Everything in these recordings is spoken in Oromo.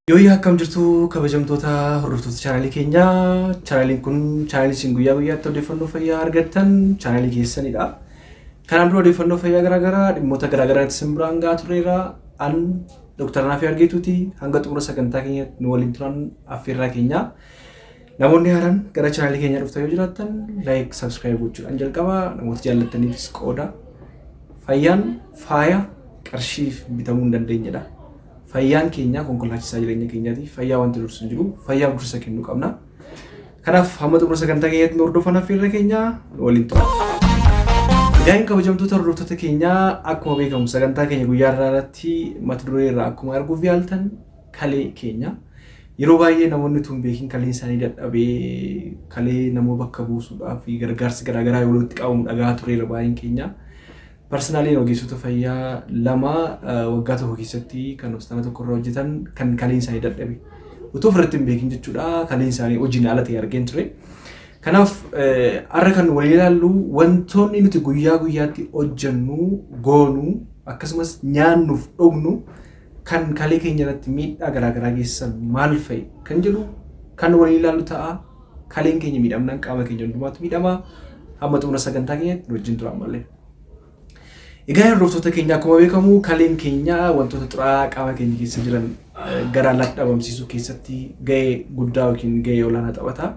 Yooyi akkam jirtu kabajamtoota hordoftoota chaanaalii keenyaa. Chaanaaliin kun chaanaalii isin guyyaa guyyaatti odeeffannoo fayyaa argattan chaanaalii keessanidha. Kanaan dura odeeffannoo fayyaa garaagaraa dhimmoota garaagaraatti isin biraan gahaa tureera. An Dr. Naafii Argeetuuti. Hanga xumura sagantaa keenyatti nu waliin turan affeerraa keenya. Namoonni haaraan gara chaanaalii keenyaa dhuftan yoo jiraattan laayik, sabskiraayib gochuudhaan jalqaba. Namoota jaallattaniifis qooda. Fayyaan faaya qarshiif bitamuu hin dandeenyedha. Fayyaan keenya konkolaachisaa jireenya keenyaati. Fayyaa wanti dursu hin jiru. Fayyaa dursa kennuu qabna. Kanaaf hamma xumura sagantaa keenyatti nu hordofan affeerra keenya waliin tura. Egaan kabajamtoota hordoftoota keenyaa akkuma beekamu sagantaa keenya guyyaa irratti mata duree irraa akkuma arguuf yaaltan kalee keenya yeroo baay'ee namoonni tun beekin kaleen isaanii dadhabee kalee namoo bakka buusuudhaaf gargaarsi garaagaraa yoo itti qabamu dhagaa tureera baay'een keenya. Personally ogeessota fayyaa lama waggaa tokko keessatti kan hospitaala tokko irra hojjetan kan kaleen isaanii dadhabe utuu ofirratti hin beekin jechuudha. Kaleen isaanii hojiin ala ta'e argeen ture. Kanaaf har'a kan walii ilaallu wantoonni nuti guyyaa guyyaatti hojjennu goonu akkasumas nyaannuuf dhugnu kan kalee keenya irratti miidhaa garaagaraa geessisan maal fa'i kan jedhu kan walii ilaallu ta'a. Kaleen keenya miidhamnaan qaama keenya hundumaatti miidhama. Hamma xumura sagantaa keenyatti nu wajjin turaa malee. Egaa hordoftoota keenya akkuma beekamu kaleen keenya wantoota xuraa'aa qaama keenya keessa jiran gara alaatti dhabamsiisuu keessatti gahee guddaa yookiin gahee olaanaa taphata.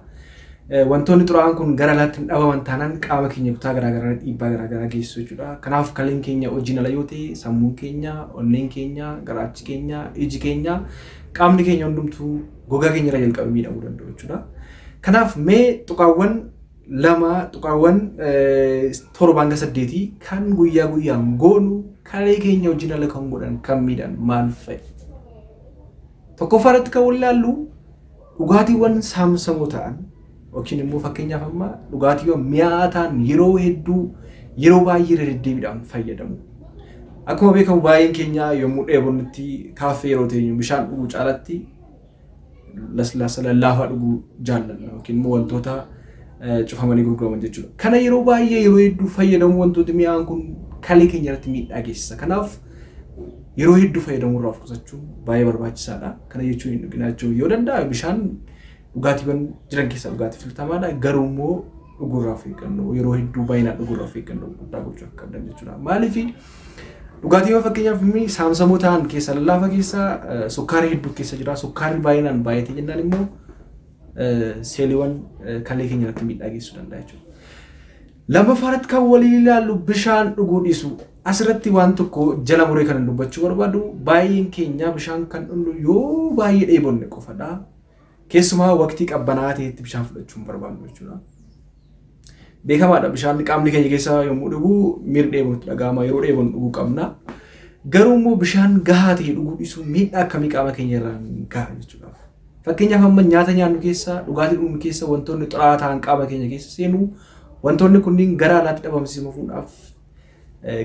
Wantoonni xuraa'aan kun gara alaatti dhabaman taanaan qaama keenya kutaa garaagaraa dhiibbaa garaagaraa geessisu jechuudha. Kanaaf kaleen keenya hojiin ala yoo ta'e sammuun keenya, onneen keenya, garaachi keenya, iji keenya, qaamni keenya hundumtuu gogaa keenya irra jalqabee miidhamuu danda'u jechuudha. Kanaaf mee tuqaawwan lama tuqaawwan torbaan ga 8 kan guyyaa guyyaan goonu kalee keenya hojiin ala kan godhan kan miidhan maal fa'i? Tokkoffaa irratti kan walaallu dhugaatiiwwan saamsamoo ta'an yookiin immoo fakkeenyaaf amma dhugaatiiwwan mi'aa ta'an yeroo hedduu yeroo baay'ee deddeebiidhaan fayyadamu. Akkuma beekamu baay'een keenya yommuu dheebonnutti kaaffee yeroo teenyu bishaan dhuguu caalatti laslaasa lallaafaa dhuguu jaallanna yookiin immoo wantoota cufamanii gurguraman jechuudha. Kana yeroo baay'ee yeroo hedduu fayyadamu wantoota mi'aan kun kalee keenya irratti miidhaa geessisa. Kanaaf yeroo hedduu fayyadamuu irraa of qusachuun baay'ee barbaachisaadha. Kana jechuun hin dhuginaachuu yoo danda'a bishaan dhugaatiiwwan jiran keessaa dhugaatii filatamaadha. Garuu immoo dhuguu irraa of eeggannoo yeroo hedduu baay'inaan dhuguu irraa of eeggannoo guddaa gochuu akka qabdan jechuudha. Maaliif dhugaatiiwwan fakkeenyaaf saamsamoo ta'an keessa lallaafa keessa sukkaara hedduu keessa jira. Sukkaarri baay'inaan baay'atee jennaan immoo seeliiwwan kalee keenya irratti miidhaa geessisuu danda'a jechuudha. Lammaffaarratti kan waliin ilaallu bishaan dhuguu dhiisu. Asirratti waan tokko jala muree kan dubbachuu barbaadu baay'een keenya bishaan kan dhugnu yoo baay'ee dheebonne qofadha. Keessumaa waqtii qabbanaa'aa ta'etti bishaan fudhachuun barbaadu jechuudha. Beekamaadha bishaan qaamni keenya keessa yommuu dhugu miirri dheebonutti dhaga'ama. Yeroo dheebonnu dhuguu qabna. Garuu immoo bishaan gahaa ta'e dhuguu dhiisuun miidhaa akkamii qaama keenya irraan gaha jechuudha. Fakkeenyaaf amma nyaata nyaannu keessa dhugaatii dhugnu keessa wantoonni xuraa'aa ta'an qaama keenya keessa seenu wantoonni kunniin gara alaatti dhabamsiifamuudhaaf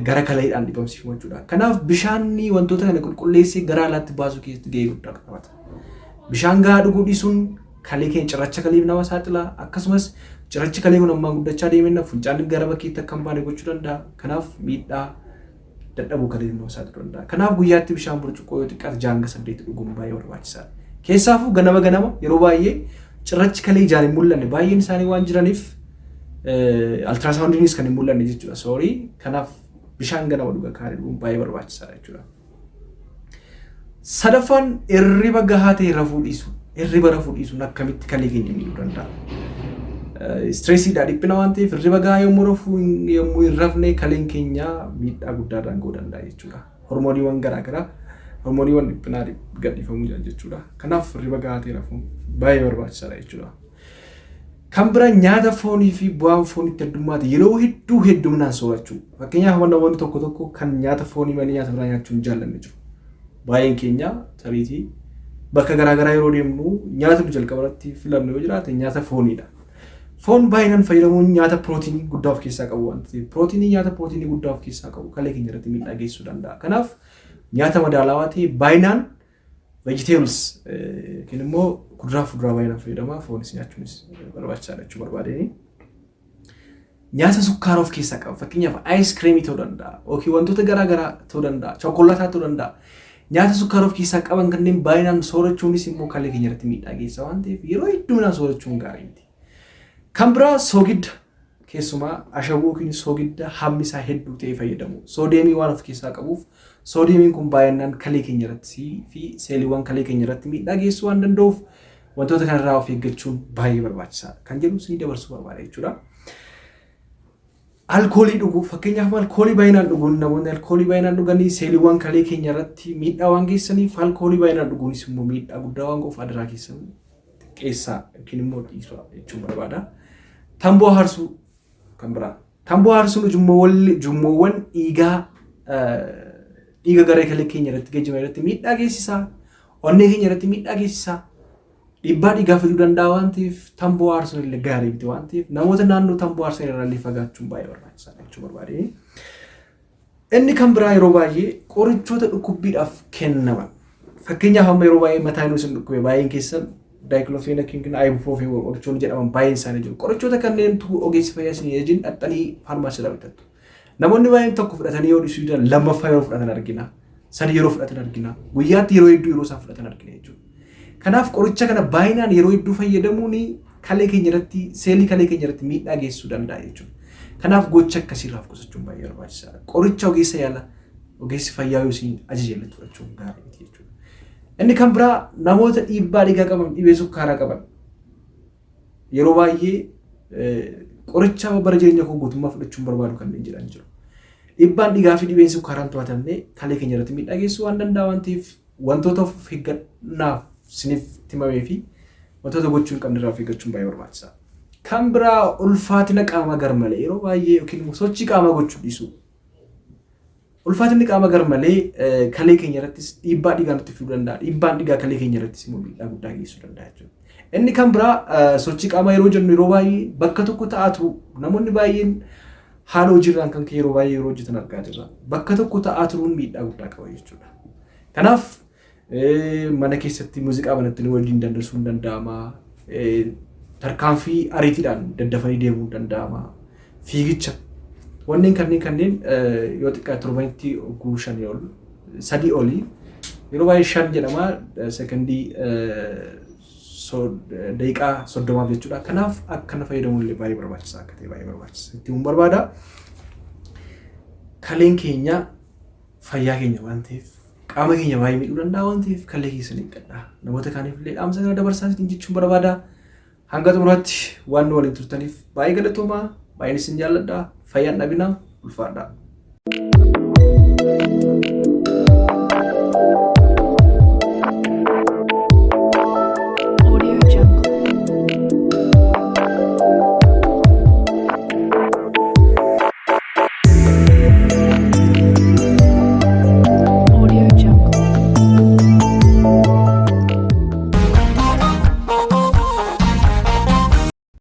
gara kaleedhaan dhabamsiifamu jechuudha. Kanaaf bishaanni wantoota kana qulqulleessee gara alaatti baasuu keessatti gahee guddaa qabata. Bishaan gahaa dhuguu dhiisuun kalee keenya cirracha kaleef nama saaxila. Akkasumas cirrachi kalee kun ammaa guddachaa deemna funcaan gara bakkeetti akka hin baane gochuu danda'a. Kanaaf miidhaa dadhabuu kalee nama saaxiluu danda'a. Kanaaf guyyaatti bishaan burcuqqoo yoo xiqqaate 6 hanga 8 dhuguun baay'ee barbaachisaadha. Keessaafuu ganama yeroo baay'ee cirrachi kalee ijaan hin mul'anne baay'een isaanii waan jiraniif altiraasaawundiinis kan hin mul'anne jechuudha. Soorii kanaaf bishaan ganama dhuga kaanii dhuguun baay'ee barbaachisaadha jechuudha. Sadaffaan hirriba gahaa ta'e rafuu dhiisu. Hirriba rafuu dhiisuun akkamitti kalee keenya miidhuu danda'a? Stresiidhaa dhiphina waan ta'eef hirriba gahaa yommuu hin rafne kaleen keenya miidhaa guddaadhaan gahuu danda'a jechuudha. Hormooniiwwan garaagaraa hormooniiwwan dhiphinaa gadhiifamuu jechuudha. Kanaaf hirriba gahaa ta'e rafuun baay'ee barbaachisaadha jechuudha. Kan biraa nyaata foonii fi bu'aan foonitti heddummaate yeroo hedduu hedduminaan soorachuu. Fakkeenyaaf namoonni tokko tokko kan nyaata foonii malee nyaata biraa nyaachuu hin jaallanne jiru. Baay'een keenya tarii bakka garaagaraa yeroo deemnu nyaata nu jalqaba irratti filannu yoo jiraate nyaata fooniidha. Foon baay'inaan fayyadamuun nyaata pirootinii guddaa of keessaa qabu waan ta'eef pirootinii nyaata pirootinii guddaa of keessaa qabu kalee keenya irratti miidhaa geessisuu danda'a. Kanaaf nyaata madaalawaa ta'e baay'inaan vegetables yookiin immoo kuduraa fi fuduraa baay'inaan fayyadamaa foonis nyaachuunis barbaachisaadha jechuu barbaadeni. Nyaata sukkaara of keessaa qabu fakkeenyaaf aayiskiriimii ta'uu danda'a yookiin wantoota garaagaraa ta'uu danda'a chookolaataa ta'uu danda'a. Nyaata sukkaara of keessaa qaban kanneen baay'inaan soorachuunis immoo kalee keenya irratti miidhaa geessa waan ta'eef yeroo hedduminaan soorachuun gaarii miti. Kan biraa soogidda keessumaa ashawwoo yookiin soogidda hammi isaa hedduu ta'e fayyadamu. Soodiyeemii waan of keessaa qabuuf soodiyeemiin kun baay'inaan kalee keenya irratti fi seeliiwwan kalee keenya irratti miidhaa geessuu waan danda'uuf wantoota kanarraa of eeggachuun baay'ee barbaachisaadha. Kan jedhu isin dabarsuu barbaada jechuudha. Alkoolii dhuguu fakkeenyaaf alkoolii baay'inaan dhuguun namoonni alkoolii baay'inaan dhuganii seeliiwwan kalee keenya irratti miidhaa waan geessaniif alkoolii baay'inaan dhuguunis immoo miidhaa guddaa waan qabuuf adaraa keessan xiqqeessaa yookiin immoo dhiisuu jechuun barbaada. Tamboo haarsuu kan biraa. Tamboo haarsuun ujummoowwan dhiiga garee kalee keenya irratti geejjiba irratti miidhaa geessisaa. Onnee keenya irratti miidhaa geessisaa. Dhiibbaa dhiigaa fiduu danda'a waan ta'eef tamboo haarsuun illee gaarii miti waan ta'eef namoota naannoo tamboo haarsan irraa illee fagaachuun baay'ee barbaachisaadha jechuu barbaade. Inni kan biraa yeroo baay'ee qorichoota dhukkubbiidhaaf kennaman. Fakkeenyaaf amma yeroo baay'ee mataan isin dhukkube baay'een keessan daayikilofeenakiin ibuprofen qorichoonni jedhaman baay'een isaanii jiru. Qorichoota kanneen ogeessi fayyaa isin eejiin dhaxxanii faarmaasiidhaa bitattu. Namoonni baay'een tokko fudhatanii yoo dhiisuu jiran lammaffaa yeroo fudhatan argina. Sadii yeroo fudhatan argina. Guyyaatti yeroo hedduu yeroo isaan fudhatan argina jechuudha. Kanaaf qoricha kana baay'inaan yeroo hedduu fayyadamuun kalee keenya irratti seelii kalee keenya irratti miidhaa geessisuu danda'a jechuudha. Kanaaf gocha akkasiirraa of qusachuun baay'ee barbaachisaadha. Qoricha ogeessa yaala ogeessi fayyaa yoo isin ajajeellee fudhachuun gaarii miti jechuudha. Inni kan biraa namoota dhiibbaa dhiigaa qaban dhibee sukkaaraa qaban yeroo baay'ee qoricha bara jireenya koo guutummaa fudhachuun barbaadu kanneen jedhan jiru. Dhiibbaan dhiigaa fi dhibeen sukkaaraan to'atamne kalee keenya irratti miidhaa geessisuu waan danda'a waan ta'eef wantoota of eeggannaaf siniif timamee fi wantoota gochuu hin qabne irraa of eeggachuun baay'ee barbaachisaadha. Kan biraa ulfaatina qaamaa garmalee yeroo baay'ee yookiin sochii qaamaa gochuu dhiisuu. Ulfaatinni qaama garmalee kalee keenya irrattis dhiibbaa dhiigaa nutti fiduu danda'a. Dhiibbaan dhiigaa kalee keenya irrattis immoo miidhaa guddaa geessisuu danda'a jechuudha. Inni kan biraa sochii qaamaa yeroo jennu yeroo baay'ee bakka tokko taa'atu namoonni baay'een haala hojiirraan kan ka'e yeroo baay'ee yeroo hojjetan argaa jirra. Bakka tokko taa'aa turuun miidhaa guddaa qaba jechuudha. Kanaaf mana keessatti muuziqaa banatanii waliin dandarsuun danda'ama. Tarkaanfii ariitiidhaan daddafanii deemuun danda'ama. Fiigicha wanneen kanneen yoo xiqqaa torbanitti oguu 5 ol 3 olii yeroo baay'ee 5 jedhama sekondii daqiiqaa 30 jechuudha. Kanaaf akkana fayyadamuun illee baay'ee barbaachisaa akka ta'e baay'ee barbaachisa. Itti barbaada. Kaleen keenya fayyaa keenya waan ta'eef qaama keenya baay'ee miidhuu danda'a waan ta'eef kalee keessan eeggadhaa. Namoota kaaniif illee dhaamsa kana dabarsaa jechuun barbaada. Hanga xumuraatti waan nu waliin turtaniif baay'ee galatoomaa. Baay'een isin jaalladha. Fayyaan dhabinaa ulfaadha.